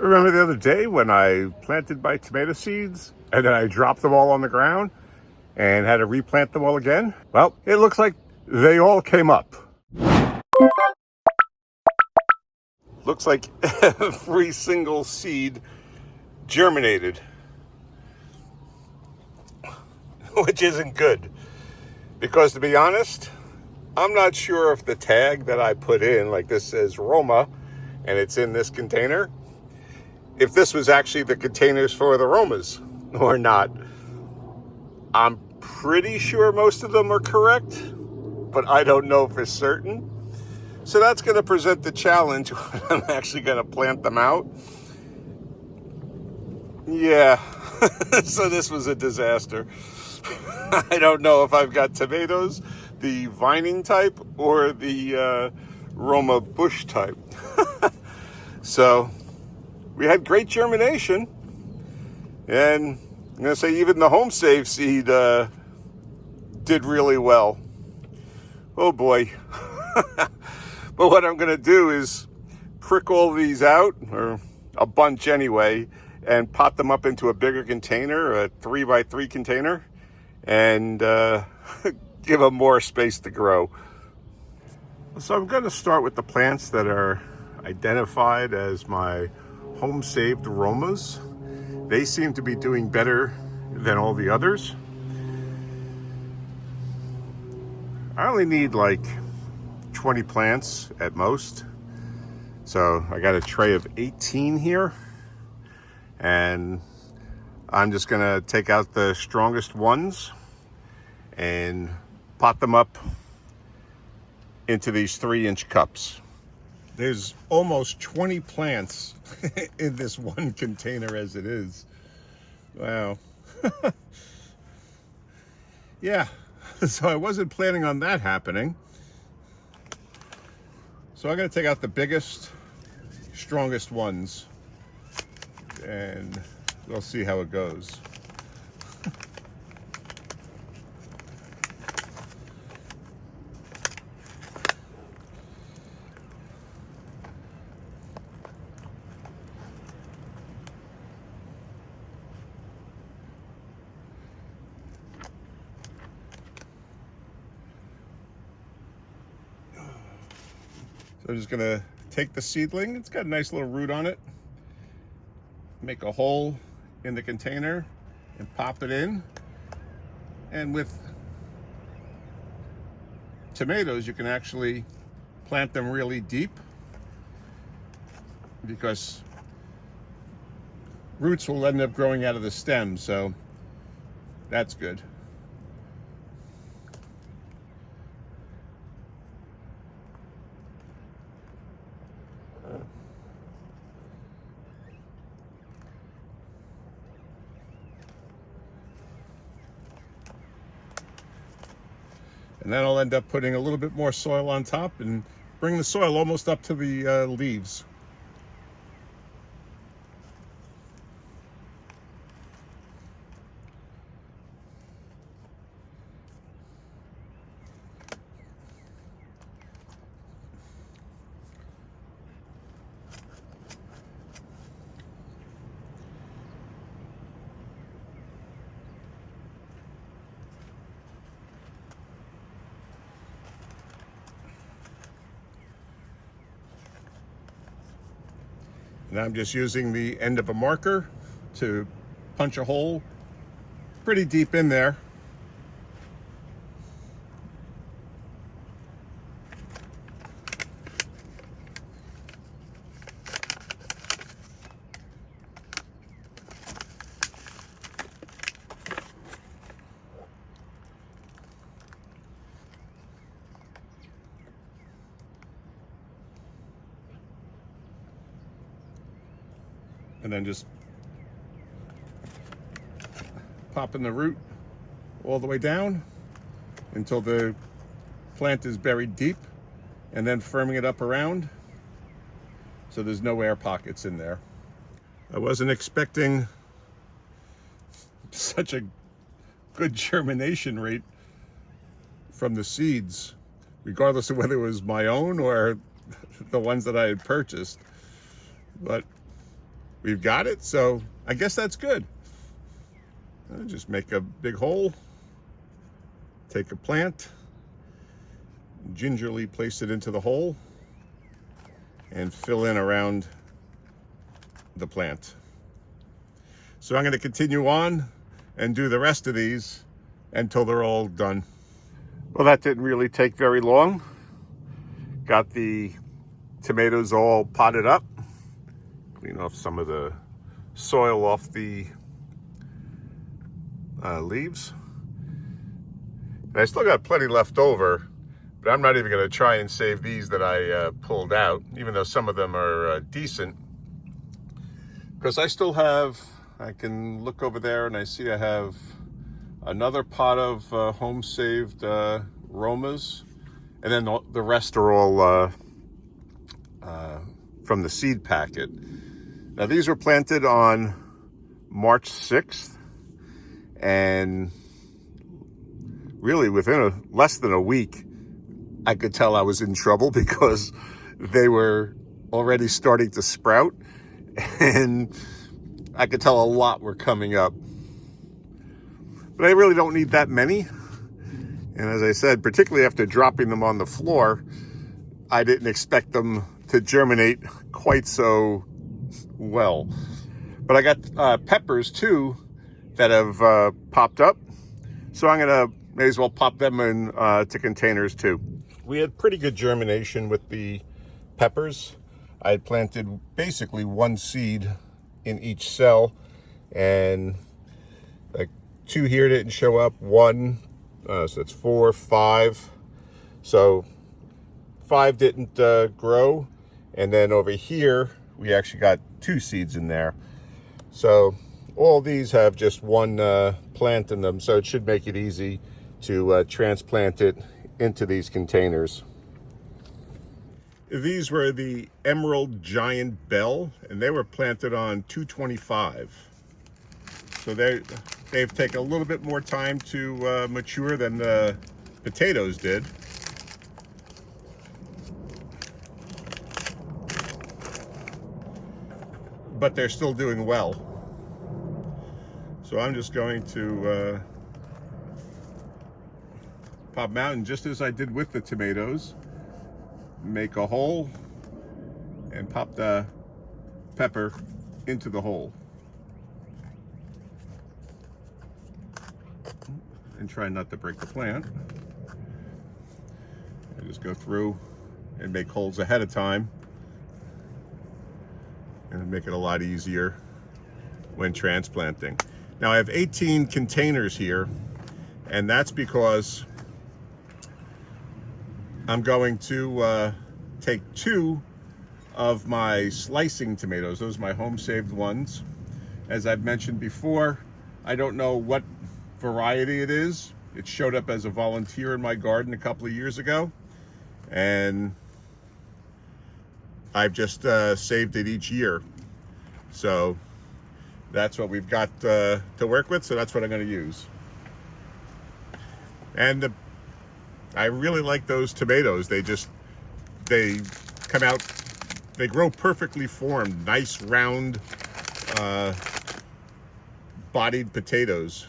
Remember the other day when I planted my tomato seeds and then I dropped them all on the ground and had to replant them all again? Well, it looks like they all came up. Looks like every single seed germinated, which isn't good. Because to be honest, I'm not sure if the tag that I put in, like this says Roma, and it's in this container, if this was actually the containers for the Romas or not. I'm pretty sure most of them are correct, but I don't know for certain. So that's going to present the challenge when I'm actually going to plant them out. Yeah, so this was a disaster. I don't know if I've got tomatoes, the vining type, or the Roma bush type. So we had great germination, and I'm going to say even the home save seed did really well. Oh boy. But what I'm going to do is prick all these out, or a bunch anyway, and pot them up into a bigger container, a 3x3 container, and give them more space to grow. So I'm going to start with the plants that are identified as my home saved aromas. They seem to be doing better than all the others. I only need like 20 plants at most. So I got a tray of 18 here, and I'm just gonna take out the strongest ones and pot them up into these 3-inch cups. There's almost 20 plants in this one container as it is. Wow. Yeah, so I wasn't planning on that happening. So I'm going to take out the biggest, strongest ones, and we'll see how it goes. So I'm just going to take the seedling. It's got a nice little root on it. Make a hole in the container and pop it in. And with tomatoes, you can actually plant them really deep, because roots will end up growing out of the stem, so that's good. And then I'll end up putting a little bit more soil on top and bring the soil almost up to the leaves. And I'm just using the end of a marker to punch a hole pretty deep in there. And then just popping the root all the way down until the plant is buried deep, and then firming it up around so there's no air pockets in there. I wasn't expecting such a good germination rate from the seeds, regardless of whether it was my own or the ones that I had purchased. But we've got it, so I guess that's good. I'll just make a big hole, take a plant, gingerly place it into the hole, and fill in around the plant. So I'm going to continue on and do the rest of these until they're all done. Well, that didn't really take very long. Got the tomatoes all potted up. Clean off some of the soil off the leaves. And I still got plenty left over, but I'm not even going to try and save these that I pulled out, even though some of them are decent. Because I still have, I can look over there and I see I have another pot of home-saved Romas, and then the rest are all from the seed packet. Now these were planted on March 6th, and really within less than a week, I could tell I was in trouble because they were already starting to sprout, and I could tell a lot were coming up. But I really don't need that many. And as I said, particularly after dropping them on the floor, I didn't expect them to germinate quite so well. But I got peppers too that have popped up. So I'm gonna may as well pop them in to containers too. We had pretty good germination with the peppers. I had planted basically one seed in each cell, and like 2 here didn't show up, 1, so that's 4, 5. So 5 didn't grow, and then over here we actually got 2 seeds in there. So all these have just one plant in them, so it should make it easy to transplant it into these containers. These were the Emerald Giant Bell, and they were planted on 225. So they've taken a little bit more time to mature than the potatoes did. But they're still doing well. So I'm just going to pop them out, and just as I did with the tomatoes, make a hole and pop the pepper into the hole. And try not to break the plant. I just go through and make holes ahead of time, and make it a lot easier when transplanting. Now I have 18 containers here, and that's because I'm going to take 2 of my slicing tomatoes. Those are my home-saved ones. As I've mentioned before, I don't know what variety it is. It showed up as a volunteer in my garden a couple of years ago, and I've just saved it each year. So that's what we've got to work with, so that's what I'm going to use. And I really like those tomatoes. They come out, they grow perfectly formed, nice round bodied potatoes.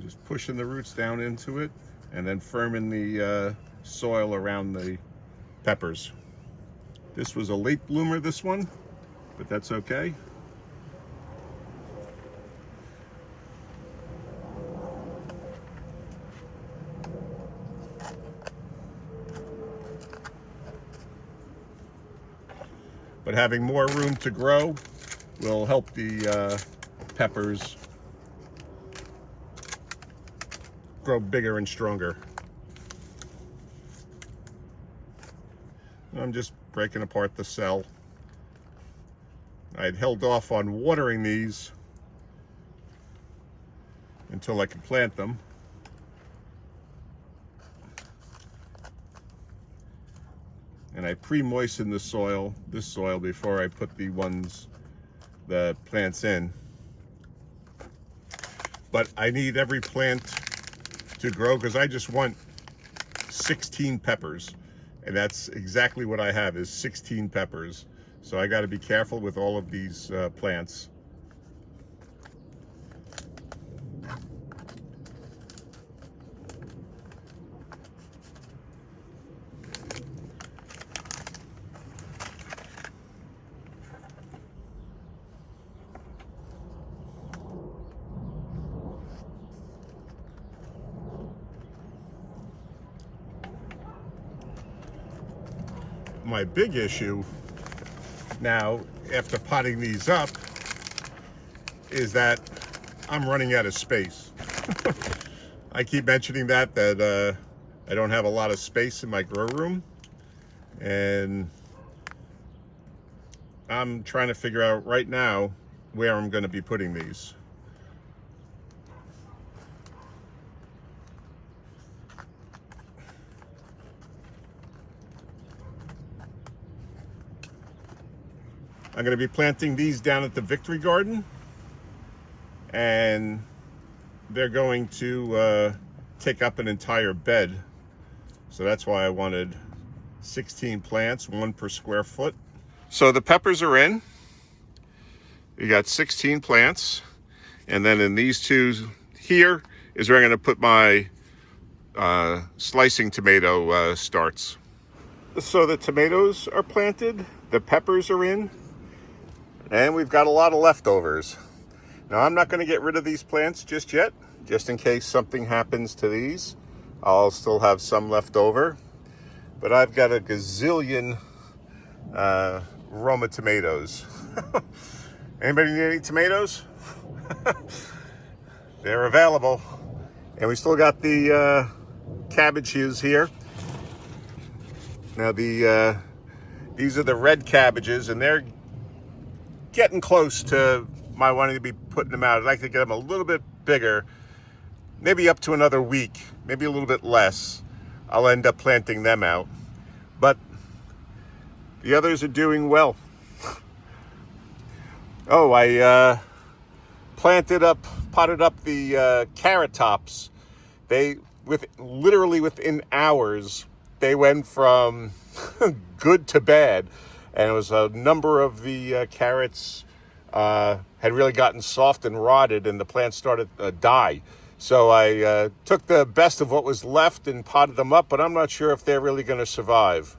Just pushing the roots down into it, and then firming the soil around the peppers. This was a late bloomer, this one, but that's okay. But having more room to grow will help the peppers grow bigger and stronger. I'm just breaking apart the cell. I'd held off on watering these until I could plant them. And I pre-moistened this soil before I put the plants in. But I need every plant to grow because I just want 16 peppers. And that's exactly what I have, is 16 peppers. So I got to be careful with all of these plants. My big issue now, after potting these up, is that I'm running out of space. I keep mentioning that I don't have a lot of space in my grow room, and I'm trying to figure out right now where I'm going to be putting these. I'm going to be planting these down at the Victory Garden, and they're going to take up an entire bed. So that's why I wanted 16 plants, 1 per square foot. So the peppers are in. You got 16 plants. And then in these two here is where I'm going to put my slicing tomato starts. So the tomatoes are planted, the peppers are in, and we've got a lot of leftovers. Now I'm not going to get rid of these plants just yet, just in case something happens to these. I'll still have some left over, but I've got a gazillion Roma tomatoes. Anybody need any tomatoes? They're available. And we still got the cabbages here. Now these are the red cabbages, and they're getting close to my wanting to be putting them out. I'd like to get them a little bit bigger, maybe up to another week, maybe a little bit less. I'll end up planting them out. But the others are doing well. Oh, I potted up the carrot tops. Literally within hours, they went from good to bad. And it was a number of the carrots had really gotten soft and rotted, and the plants started to die. So I took the best of what was left and potted them up, but I'm not sure if they're really going to survive.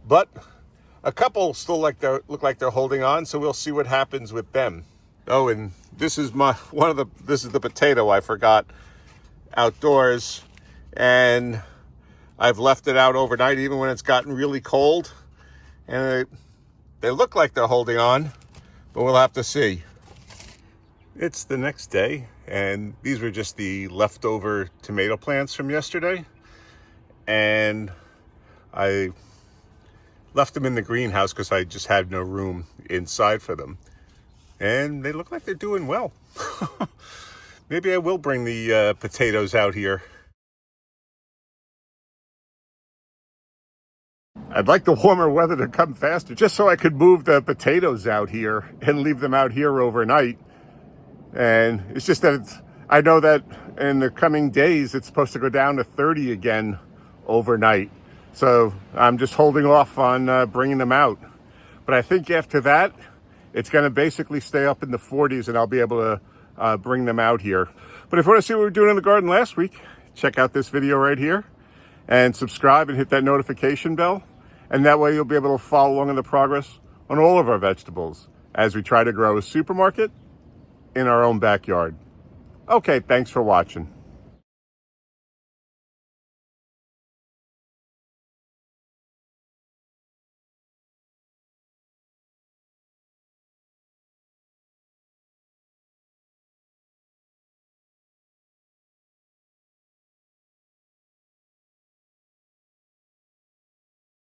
But a couple still look like they're holding on, so we'll see what happens with them. Oh, and this is this is the potato I forgot outdoors, and I've left it out overnight even when it's gotten really cold. And they look like they're holding on, but we'll have to see. It's the next day, and these were just the leftover tomato plants from yesterday. And I left them in the greenhouse because I just had no room inside for them. And they look like they're doing well. Maybe I will bring the potatoes out here. I'd like the warmer weather to come faster, just so I could move the potatoes out here and leave them out here overnight. And it's just that I know that in the coming days, it's supposed to go down to 30 again overnight. So I'm just holding off on bringing them out. But I think after that, it's going to basically stay up in the 40s, and I'll be able to bring them out here. But if you want to see what we were doing in the garden last week, check out this video right here and subscribe and hit that notification bell. And that way you'll be able to follow along in the progress on all of our vegetables as we try to grow a supermarket in our own backyard. Okay, thanks for watching.